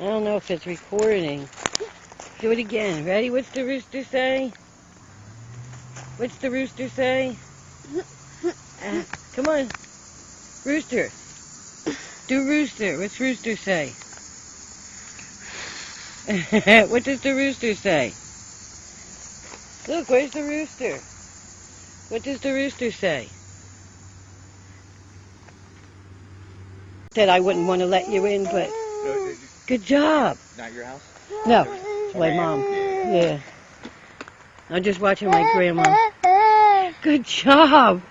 I don't know if it's recording. Do it again. Ready? What's the rooster say? What's the rooster say? Come on. Rooster. Do rooster. What's rooster say? What does the rooster say? Look, where's the rooster? What does the rooster say? Said I wouldn't want to let you in, but good job. Not your house? No, it's my mom. Yeah. I'm just watching my grandma. Good job.